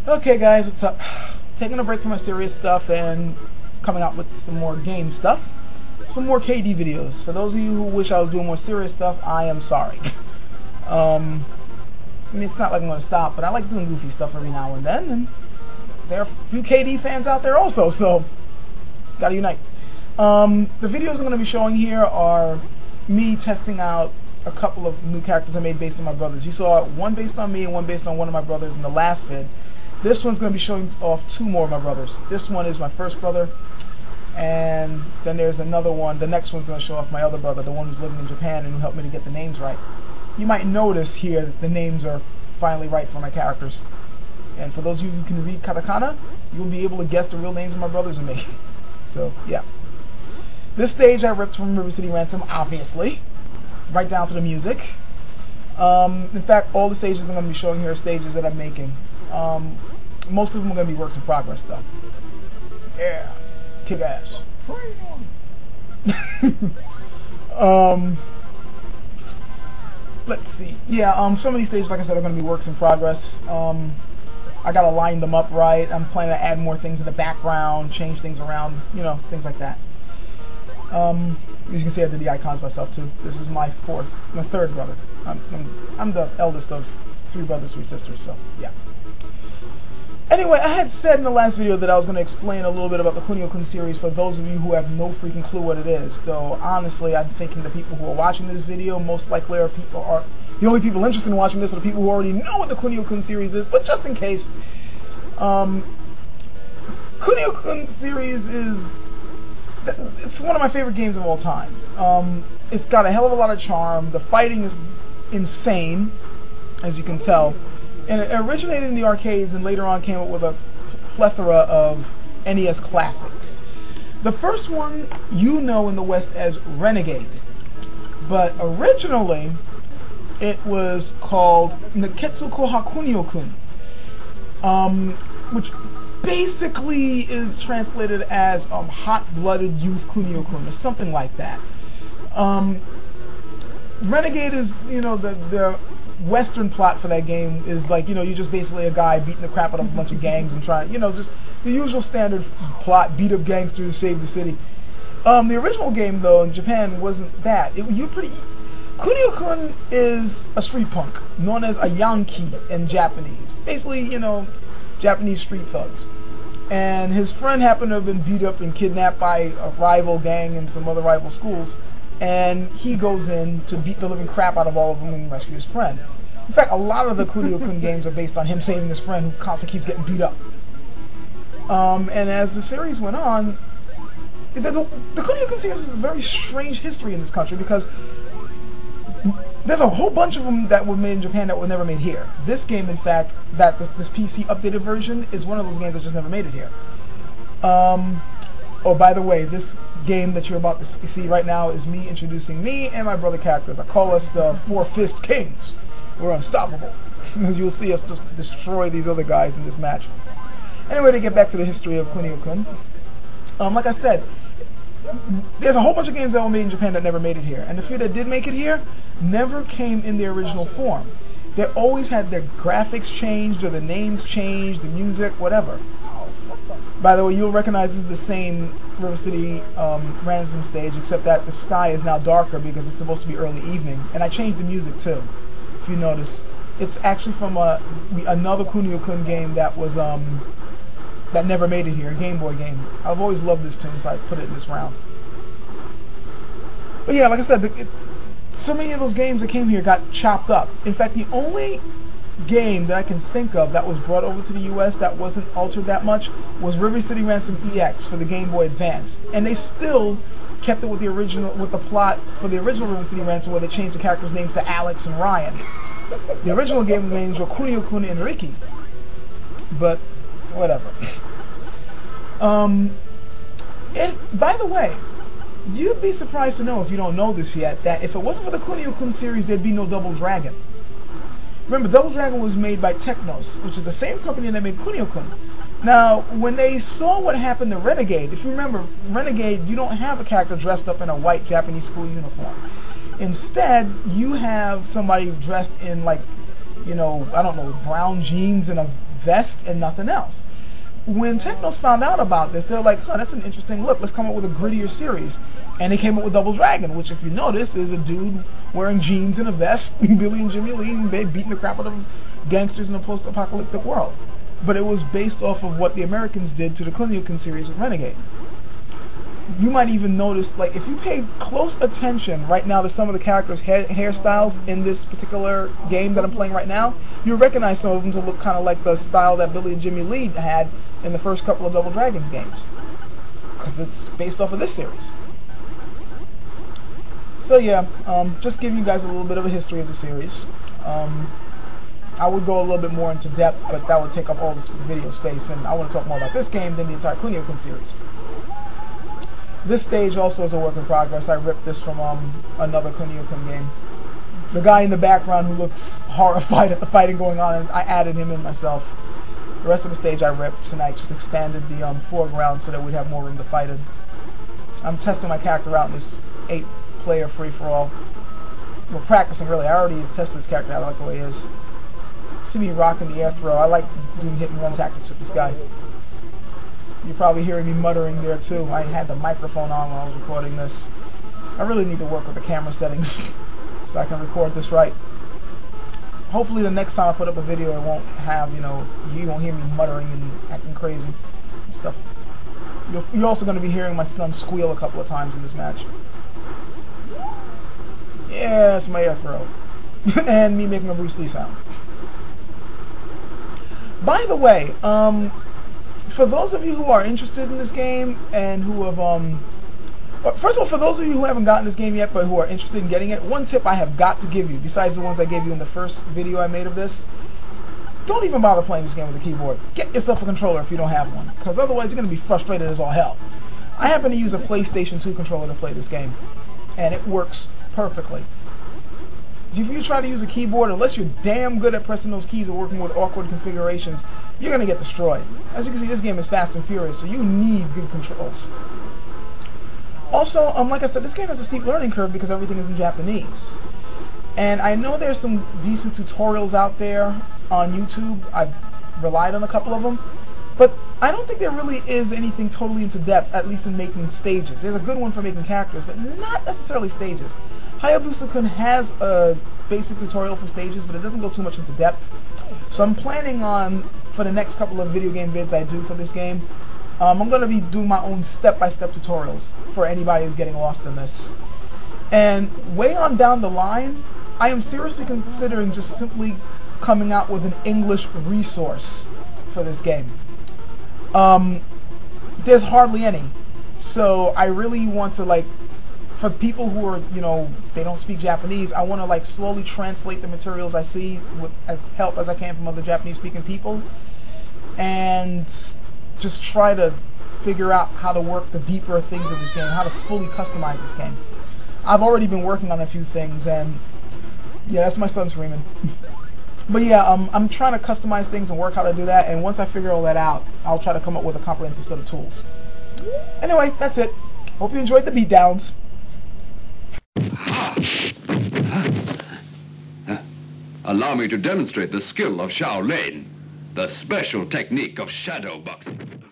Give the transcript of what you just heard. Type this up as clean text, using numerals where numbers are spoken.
Okay guys, what's up? Taking a break from my serious stuff and coming out with some more game stuff. Some more KD videos. For those of you who wish I was doing more serious stuff, I am sorry. I mean, it's not like I'm going to stop, but I like doing goofy stuff every now and then, and there are a few KD fans out there also, so gotta unite. The videos I'm going to be showing here are me testing out a couple of new characters I made based on my brothers. You saw one based on me and one based on one of my brothers in the last vid. This one's going to be showing off two more of my brothers. This one is my first brother, and then there's another one. The next one's going to show off my other brother, the one who's living in Japan and who helped me to get the names right. You might notice here that the names are finally right for my characters. And for those of you who can read katakana, you'll be able to guess the real names of my brothers and me. So, yeah. This stage I ripped from River City Ransom, obviously. Right down to the music. In fact, all the stages I'm going to be showing here are stages that I'm making. Most of them are going to be works in progress stuff. Yeah. Kick ass. Let's see. Yeah, some of these stages, like I said, are going to be works in progress. I got to line them up right. I'm planning to add more things in the background, change things around, you know, things like that. As you can see, I did the icons myself too. This is my third brother. I'm the eldest of 3 brothers, 3 sisters, so yeah. Anyway, I had said in the last video that I was going to explain a little bit about the Kunio-kun series for those of you who have no freaking clue what it is. Though, honestly, I'm thinking the people who are watching this video most likely are the only people interested in watching this are the people who already know what the Kunio-kun series is, but just in case, Kunio-kun series is... it's one of my favorite games of all time. It's got a hell of a lot of charm. The fighting is insane, as you can tell. And it originated in the arcades and later on came up with a plethora of NES classics. The first one you know in the West as Renegade. But originally, it was called Nekketsu Kunio-kun, which basically is translated as hot-blooded youth Kunio-kun or something like that. Renegade is, you know, the Western plot for that game is like, you know, you're just basically a guy beating the crap out of a bunch of gangs and trying, you know, just the usual standard plot, beat up gangsters, save the city. The original game, though, in Japan wasn't that. Kunio-kun is a street punk, known as a Yankee in Japanese. Basically, you know, Japanese street thugs. And his friend happened to have been beat up and kidnapped by a rival gang and some other rival schools. And he goes in to beat the living crap out of all of them and rescue his friend. In fact, a lot of the Kunio-kun games are based on him saving his friend who constantly keeps getting beat up. And as the series went on, the Kunio-kun series is a very strange history in this country because there's a whole bunch of them that were made in Japan that were never made here. This game, in fact, this PC updated version is one of those games that just never made it here. Oh, by the way, this game that you're about to see right now is me introducing me and my brother characters. I call us the Four-Fist Kings. We're unstoppable. As you'll see us just destroy these other guys in this match. Anyway, to get back to the history of Kunio-kun, like I said, there's a whole bunch of games that were made in Japan that never made it here. And the few that did make it here never came in their original form. They always had their graphics changed or the names changed, the music, whatever. By the way, you'll recognize this is the same River City Ransom stage, except that the sky is now darker because it's supposed to be early evening. And I changed the music too, if you notice. It's actually from another Kunio-kun game that was that never made it here, a Game Boy game. I've always loved this tune, so I put it in this round. But yeah, like I said, so many of those games that came here got chopped up. In fact, the only game that I can think of that was brought over to the US that wasn't altered that much was River City Ransom EX for the Game Boy Advance. And they still kept it with the plot for the original River City Ransom where they changed the characters' names to Alex and Ryan. The original game names were Kunio-kun and Ricky. But whatever. By the way, you'd be surprised to know, if you don't know this yet, that if it wasn't for the Kunio-kun series, there'd be no Double Dragon. Remember, Double Dragon was made by Technos, which is the same company that made Kunio-kun. Now, when they saw what happened to Renegade, if you remember, Renegade, you don't have a character dressed up in a white Japanese school uniform. Instead, you have somebody dressed in, like, you know, I don't know, brown jeans and a vest and nothing else. When Technos found out about this, they're like, huh, that's an interesting look. Let's come up with a grittier series. And they came up with Double Dragon, which, if you notice, is a dude wearing jeans and a vest, Billy and Jimmy Lee, and they beating the crap out of gangsters in a post-apocalyptic world. But it was based off of what the Americans did to the Kunio-kun series with Renegade. You might even notice, like, if you pay close attention right now to some of the characters' hairstyles in this particular game that I'm playing right now, you'll recognize some of them to look kind of like the style that Billy and Jimmy Lee had in the first couple of Double Dragons games, because it's based off of this series. So yeah, just giving you guys a little bit of a history of the series. I would go a little bit more into depth, but that would take up all this video space, and I want to talk more about this game than the entire Kunio-kun series. This stage also is a work in progress. I ripped this from another Kunio-kun game. The guy in the background who looks horrified at the fighting going on, and I added him in myself. The rest of the stage I ripped, and I just expanded the foreground so that we'd have more room to fight in. I'm testing my character out in this 8-player free-for-all. We're practicing, really. I already tested this character out. I like the way he is. See me rocking the air throw. I like doing hit-and-run tactics with this guy. You're probably hearing me muttering there too. I had the microphone on while I was recording this. I really need to work with the camera settings so I can record this right. Hopefully the next time I put up a video, it won't have, you won't hear me muttering and acting crazy and stuff. You're also going to be hearing my son squeal a couple of times in this match. Yeah, it's my air throw. And me making a Bruce Lee sound. By the way, for those of you who are interested in this game and who have, first of all, for those of you who haven't gotten this game yet but who are interested in getting it, one tip I have got to give you, besides the ones I gave you in the first video I made of this, don't even bother playing this game with a keyboard. Get yourself a controller if you don't have one, because otherwise you're going to be frustrated as all hell. I happen to use a PlayStation 2 controller to play this game, and it works perfectly. If you try to use a keyboard, unless you're damn good at pressing those keys or working with awkward configurations, you're going to get destroyed. As you can see, this game is fast and furious, so you need good controls. Also, like I said, this game has a steep learning curve because everything is in Japanese. And I know there's some decent tutorials out there on YouTube. I've relied on a couple of them. But I don't think there really is anything totally into depth, at least in making stages. There's a good one for making characters, but not necessarily stages. Hayabusa-kun has a basic tutorial for stages, but it doesn't go too much into depth. So I'm planning on, for the next couple of video game vids I do for this game, I'm going to be doing my own step-by-step tutorials for anybody who's getting lost in this. And way on down the line, I am seriously considering just simply coming out with an English resource for this game. There's hardly any. So I really want to, for people who are, they don't speak Japanese, I want to slowly translate the materials I see with as help as I can from other Japanese-speaking people, and just try to figure out how to work the deeper things of this game, how to fully customize this game. I've already been working on a few things, and yeah, that's my son screaming. But yeah, I'm trying to customize things and work how to do that, and once I figure all that out, I'll try to come up with a comprehensive set of tools. Anyway, that's it. Hope you enjoyed the beatdowns. Allow me to demonstrate the skill of Shaolin, the special technique of shadow boxing.